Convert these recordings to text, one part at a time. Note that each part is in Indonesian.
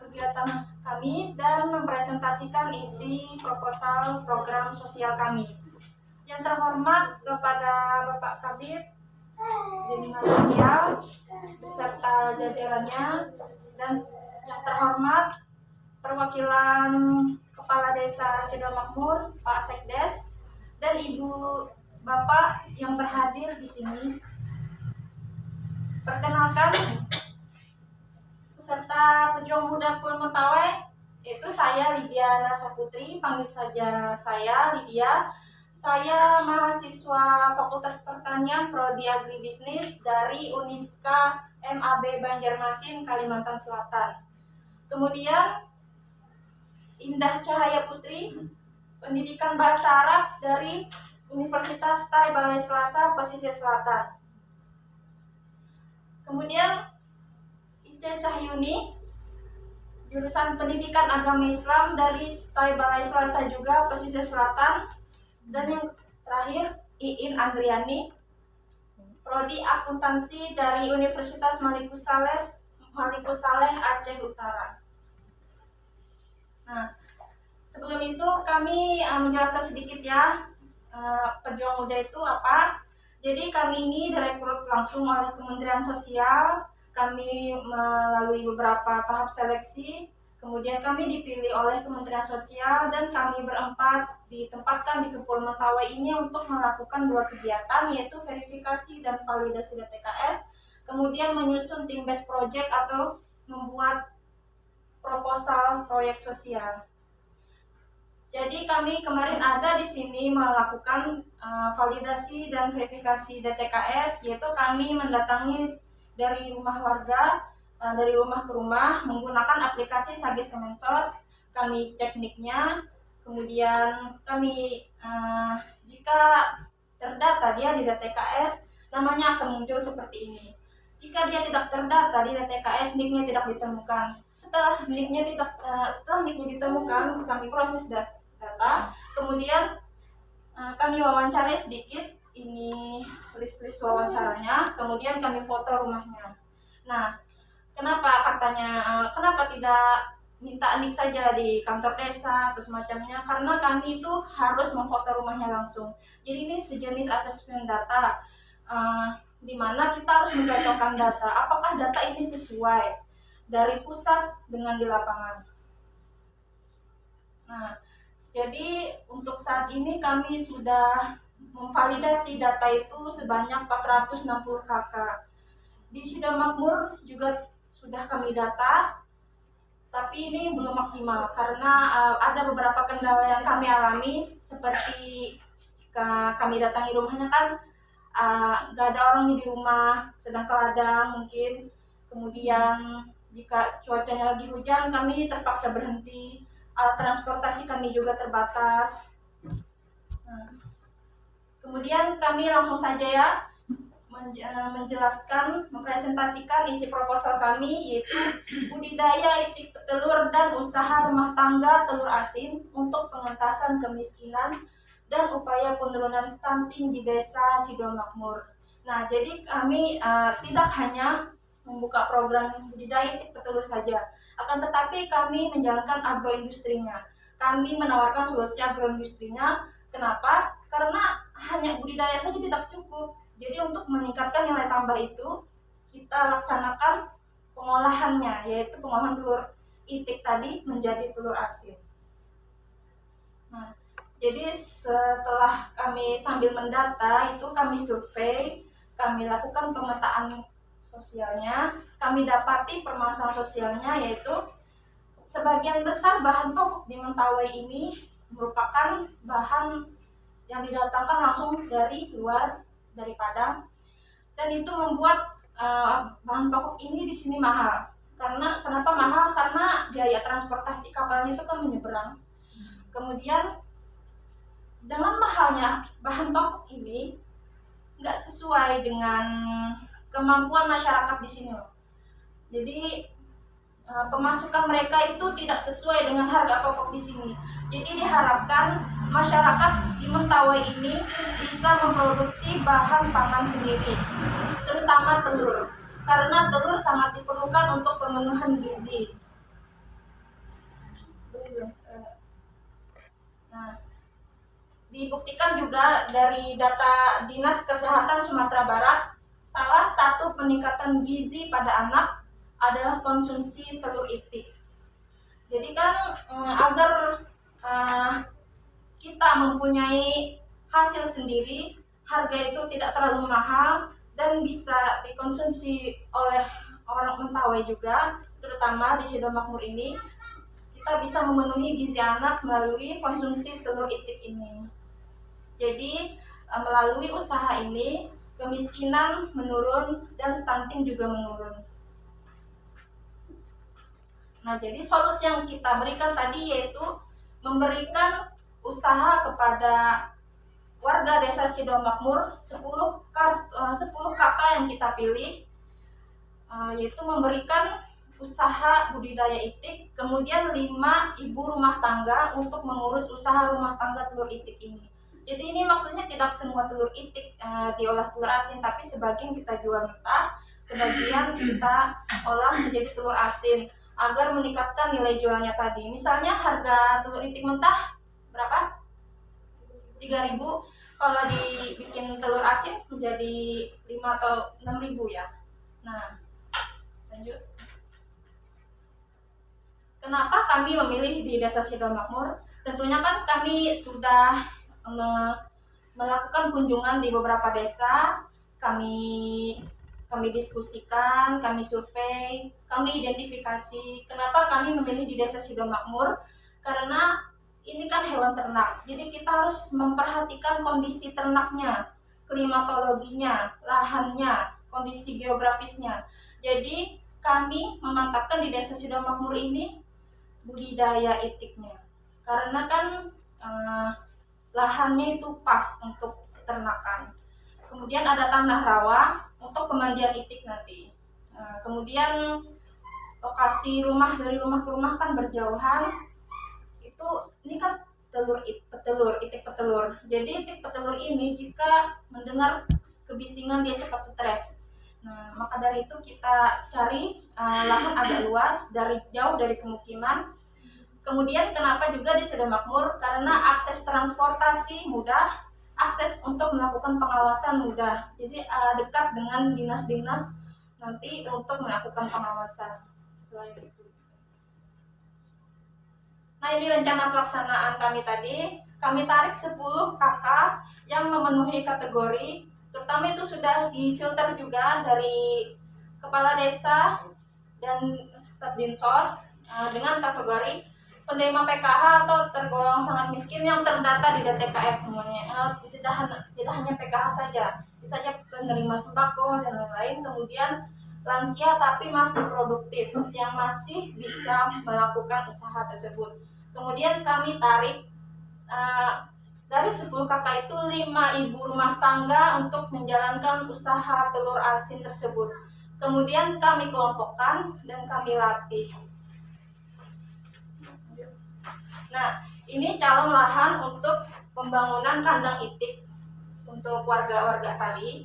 kegiatan kami dan mempresentasikan isi proposal program sosial kami. Yang terhormat kepada Bapak Kabid Dinas Sosial beserta jajarannya, dan yang terhormat perwakilan Kepala Desa Sidomakmur, Pak Sekdes, dan Ibu Bapak yang berhadir di sini. Perkenalkan, peserta Pejuang Muda Pul Mentawai, yaitu saya Lydia Nasa Putri, panggil saja saya Lydia. Saya mahasiswa Fakultas Pertanian Prodi Agribisnis dari Uniska MAB Banjarmasin, Kalimantan Selatan. Kemudian Indah Cahaya Putri, Pendidikan Bahasa Arab dari Universitas TAI Balai Selasa, Pesisir Selatan. Kemudian Ice Cahyuni, jurusan Pendidikan Agama Islam dari TAI Balai Selasa juga, Pesisir Selatan. Dan yang terakhir Iin Andriani, Prodi Akuntansi dari Universitas Malikus Saleh Aceh Utara. Nah, sebelum itu kami menjelaskan sedikit ya, Pejuang Muda itu apa. Jadi kami ini direkrut langsung oleh Kementerian Sosial. Kami melalui beberapa tahap seleksi, kemudian kami dipilih oleh Kementerian Sosial, dan kami berempat ditempatkan di Kepul Mentawai ini untuk melakukan dua kegiatan, yaitu verifikasi dan validasi DTKS, kemudian menyusun tim based project atau membuat proposal proyek sosial. Jadi kami kemarin ada di sini melakukan validasi dan verifikasi DTKS, yaitu kami mendatangi dari rumah warga, dari rumah ke rumah menggunakan aplikasi Sabis Kemensos. Kami cek nicknya, kemudian kami jika terdata dia di DTKS, namanya akan muncul seperti ini. Jika dia tidak terdata di DTKS, nicknya tidak ditemukan. Setelah nicknya ditemukan, kami proses data, kemudian kami wawancari sedikit, ini list wawancaranya, kemudian kami foto rumahnya. Nah, kenapa tidak minta nick saja di kantor desa atau semacamnya? Karena kami itu harus memfoto rumahnya langsung. Jadi ini sejenis asesmen data, di mana kita harus mencocokkan data. Apakah data ini sesuai dari pusat dengan di lapangan? Nah, jadi untuk saat ini kami sudah memvalidasi data itu sebanyak 460 KK. Di Sidomakmur juga sudah kami data, tapi ini belum maksimal karena ada beberapa kendala yang kami alami, seperti jika kami datangi rumahnya kan nggak ada orang di rumah, sedang ke ladang mungkin. Kemudian jika cuacanya lagi hujan, kami terpaksa berhenti. Transportasi kami juga terbatas. Kemudian kami langsung saja ya menjelaskan, mempresentasikan isi proposal kami, yaitu budidaya itik petelur dan usaha rumah tangga telur asin untuk pengentasan kemiskinan dan upaya penurunan stunting di Desa Sidomakmur. Nah, jadi kami tidak hanya membuka program budidaya itik petelur saja, akan tetapi kami menjalankan agroindustrinya. Kami menawarkan solusi agroindustrinya. Kenapa? Karena hanya budidaya saja tidak cukup. Jadi untuk meningkatkan nilai tambah itu, kita laksanakan pengolahannya, yaitu pengolahan telur itik tadi menjadi telur asin. Nah, jadi setelah kami sambil mendata itu, kami survei, kami lakukan pemetaan sosialnya, kami dapati permasalahan sosialnya, yaitu sebagian besar bahan pokok di Mentawai ini merupakan bahan yang didatangkan langsung dari luar, dari Padang, dan itu membuat bahan pokok ini di sini mahal. Kenapa mahal? Karena biaya transportasi kapalnya itu kan menyeberang. Kemudian dengan mahalnya bahan pokok ini nggak sesuai dengan kemampuan masyarakat di sini loh. Jadi pemasukan mereka itu tidak sesuai dengan harga pokok di sini. Jadi diharapkan masyarakat di Mentawai ini bisa memproduksi bahan pangan sendiri, terutama telur, karena telur sangat diperlukan untuk pemenuhan gizi. Nah, dibuktikan juga dari data Dinas Kesehatan Sumatera Barat, salah satu peningkatan gizi pada anak adalah konsumsi telur itik. Jadi kan agar kita mempunyai hasil sendiri, harga itu tidak terlalu mahal dan bisa dikonsumsi oleh orang Mentawai juga, terutama di Sidomakmur ini, kita bisa memenuhi gizi anak melalui konsumsi telur itik ini. Jadi melalui usaha ini kemiskinan menurun dan stunting juga menurun. Nah, jadi solusi yang kita berikan tadi yaitu memberikan usaha kepada warga desa Sidomakmur 10 kakak yang kita pilih, yaitu memberikan usaha budidaya itik, kemudian 5 ibu rumah tangga untuk mengurus usaha rumah tangga telur itik ini. Jadi ini maksudnya tidak semua telur itik diolah telur asin, tapi sebagian kita jual mentah, sebagian kita olah menjadi telur asin agar meningkatkan nilai jualnya tadi. Misalnya harga telur itik mentah berapa? 3.000. Kalau dibikin telur asin menjadi 5 atau 6.000 ya. Nah, lanjut. Kenapa kami memilih di Desa Sidomakmur? Tentunya kan kami sudah melakukan kunjungan di beberapa desa, kami diskusikan, kami survei, kami identifikasi. Kenapa kami memilih di Desa Sidomakmur? Karena ini kan hewan ternak, jadi kita harus memperhatikan kondisi ternaknya, klimatologinya, lahannya, kondisi geografisnya. Jadi kami memantapkan di Desa Sidomakmur ini budidaya itiknya, karena kan lahannya itu pas untuk peternakan. Kemudian ada tanah rawa untuk pemandian itik nanti. Kemudian lokasi rumah, dari rumah ke rumah kan berjauhan. Ini kan itik petelur. Jadi itik petelur ini jika mendengar kebisingan dia cepat stres. Nah, maka dari itu kita cari lahan agak luas, jauh dari pemukiman. Kemudian kenapa juga di Sidomakmur? Karena akses transportasi mudah, akses untuk melakukan pengawasan mudah. Jadi dekat dengan dinas-dinas nanti untuk melakukan pengawasan. Selain itu. Nah, ini rencana pelaksanaan kami tadi. Kami tarik 10 kakak yang memenuhi kategori. Terutama itu sudah difilter juga dari kepala desa dan staf dinsos dengan kategori penerima PKH atau tergolong sangat miskin yang terdata di DTKS semuanya. Tidak hanya PKH saja, bisa saja penerima sembako dan lain-lain. Kemudian lansia tapi masih produktif, yang masih bisa melakukan usaha tersebut. Kemudian kami tarik dari 10 kakak itu 5 ibu rumah tangga untuk menjalankan usaha telur asin tersebut. Kemudian kami kelompokkan dan kami latih. Nah, ini calon lahan untuk pembangunan kandang itik untuk warga-warga tadi.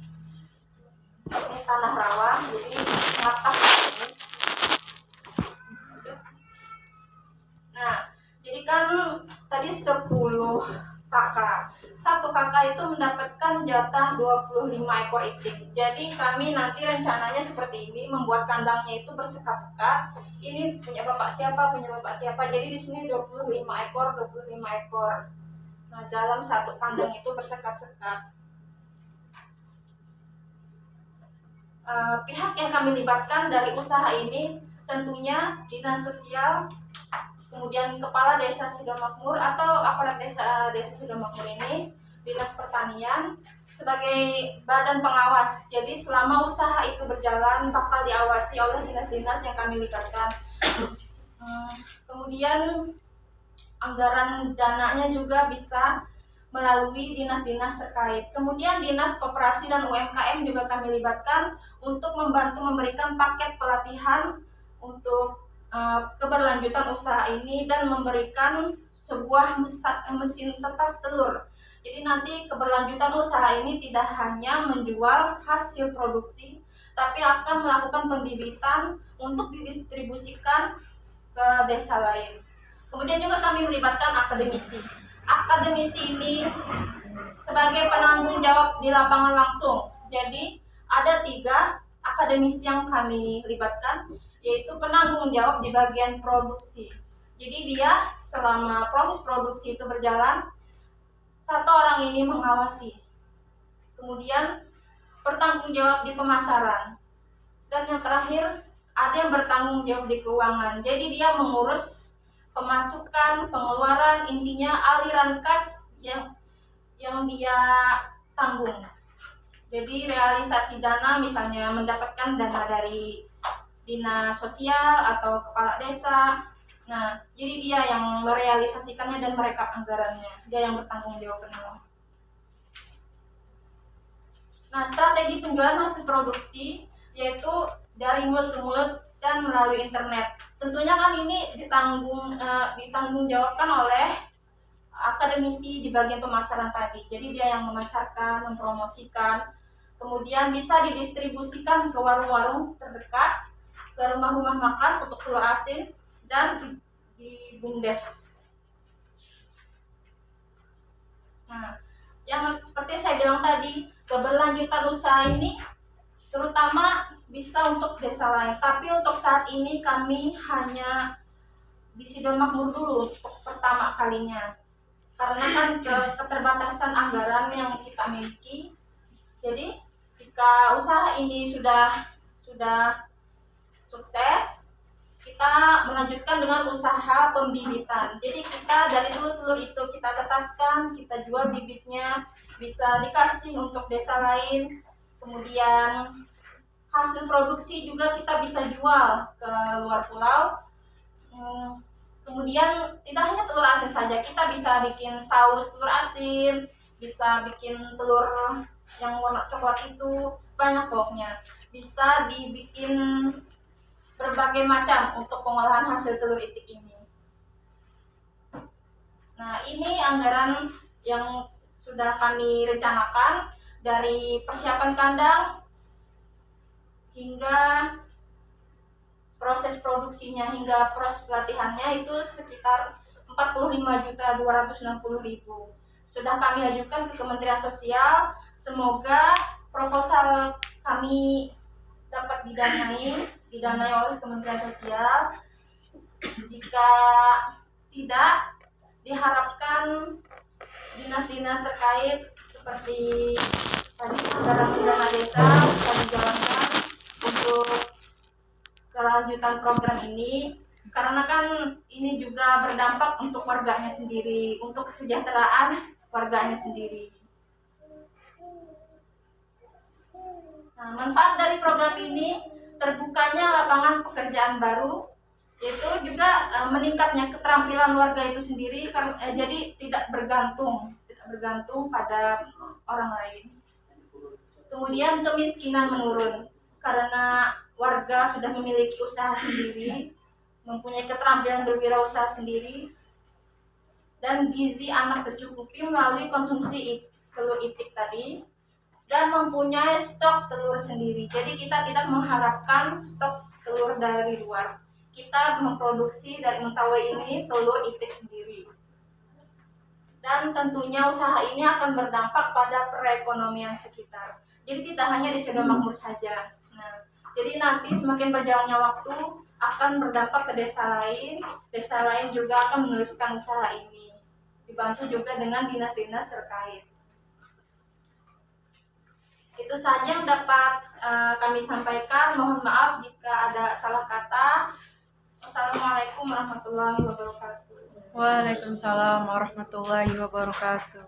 Ini tanah rawa, jadi ngatak ini. Nah, jadi kan tadi 10 kakak. Satu kakak itu mendapatkan jatah 25 ekor itik. Jadi kami nanti rencananya seperti ini, membuat kandangnya itu bersekat-sekat. Ini punya bapak siapa, punya bapak siapa. Jadi di sini 25 ekor, 25 ekor. Nah, dalam satu kandang itu bersekat-sekat. Pihak yang kami libatkan dari usaha ini tentunya Dinas Sosial, kemudian Kepala Desa Sidomakmur atau aparat desa Sidomakmur ini, Dinas Pertanian sebagai badan pengawas. Jadi selama usaha itu berjalan bakal diawasi oleh dinas-dinas yang kami libatkan. Kemudian anggaran dananya juga bisa melalui dinas-dinas terkait. Kemudian Dinas Koperasi dan UMKM juga kami libatkan untuk membantu memberikan paket pelatihan untuk keberlanjutan usaha ini dan memberikan sebuah mesin tetas telur. Jadi nanti keberlanjutan usaha ini tidak hanya menjual hasil produksi, tapi akan melakukan pembibitan untuk didistribusikan ke desa lain. Kemudian juga kami melibatkan akademisi. Akademisi ini sebagai penanggung jawab di lapangan langsung. Jadi ada 3 akademisi yang kami libatkan, yaitu penanggung jawab di bagian produksi. Jadi dia selama proses produksi itu berjalan, 1 orang ini mengawasi. Kemudian bertanggung jawab di pemasaran. Dan yang terakhir, ada yang bertanggung jawab di keuangan. Jadi dia mengurus pemasukan, pengeluaran, intinya aliran kas yang dia tanggung. Jadi realisasi dana, misalnya mendapatkan dana dari dinas sosial atau kepala desa. Nah, jadi dia yang merealisasikannya dan merekap anggarannya. Dia yang bertanggung jawab penuh. Nah, strategi penjualan hasil produksi yaitu dari mulut ke mulut dan melalui internet. Tentunya kan ini ditanggung jawabkan oleh akademisi di bagian pemasaran tadi. Jadi dia yang memasarkan, mempromosikan, kemudian bisa didistribusikan ke warung-warung terdekat, ke rumah-rumah makan untuk telur asin, dan di BUMDes. Nah, yang seperti saya bilang tadi, keberlanjutan usaha ini terutama bisa untuk desa lain. Tapi untuk saat ini kami hanya di Sidon Makmur dulu untuk pertama kalinya. Karena kan keterbatasan anggaran yang kita miliki. Jadi jika usaha ini sudah sukses, kita melanjutkan dengan usaha pembibitan. Jadi kita dari telur itu kita tetaskan, kita jual bibitnya, bisa dikasih untuk desa lain. Kemudian hasil produksi juga kita bisa jual ke luar pulau. Kemudian tidak hanya telur asin saja, kita bisa bikin saus telur asin, bisa bikin telur yang warna coklat itu, banyak pokoknya. Bisa dibikin berbagai macam untuk pengolahan hasil telur itik ini. Nah, ini anggaran yang sudah kami rencanakan dari persiapan kandang hingga proses produksinya hingga proses pelatihannya itu sekitar 45.260.000. Sudah kami ajukan ke Kementerian Sosial. Semoga proposal kami dapat didanai oleh Kementerian Sosial. Jika tidak, diharapkan dinas-dinas terkait seperti tadi anggaran dana desa bisa dijalankan untuk kelanjutan program ini, karena kan ini juga berdampak untuk warganya sendiri, untuk kesejahteraan warganya sendiri. Nah, manfaat dari program ini terbukanya lapangan pekerjaan baru, yaitu juga meningkatnya keterampilan warga itu sendiri, jadi tidak bergantung pada orang lain. Kemudian kemiskinan menurun karena warga sudah memiliki usaha sendiri, mempunyai keterampilan berwirausaha sendiri, dan gizi anak tercukupi melalui konsumsi telur itik tadi, dan mempunyai stok telur sendiri. Jadi kita tidak mengharapkan stok telur dari luar. Kita memproduksi dari mentawai ini telur itik sendiri. Dan tentunya usaha ini akan berdampak pada perekonomian sekitar. Jadi tidak hanya di Sidon Makmur saja. Nah, jadi nanti semakin berjalannya waktu akan berdampak ke desa lain juga akan meneruskan usaha ini. Dibantu juga dengan dinas-dinas terkait. Itu saja yang dapat kami sampaikan. Mohon maaf jika ada salah kata. Wassalamualaikum warahmatullahi wabarakatuh. Waalaikumsalam warahmatullahi wabarakatuh.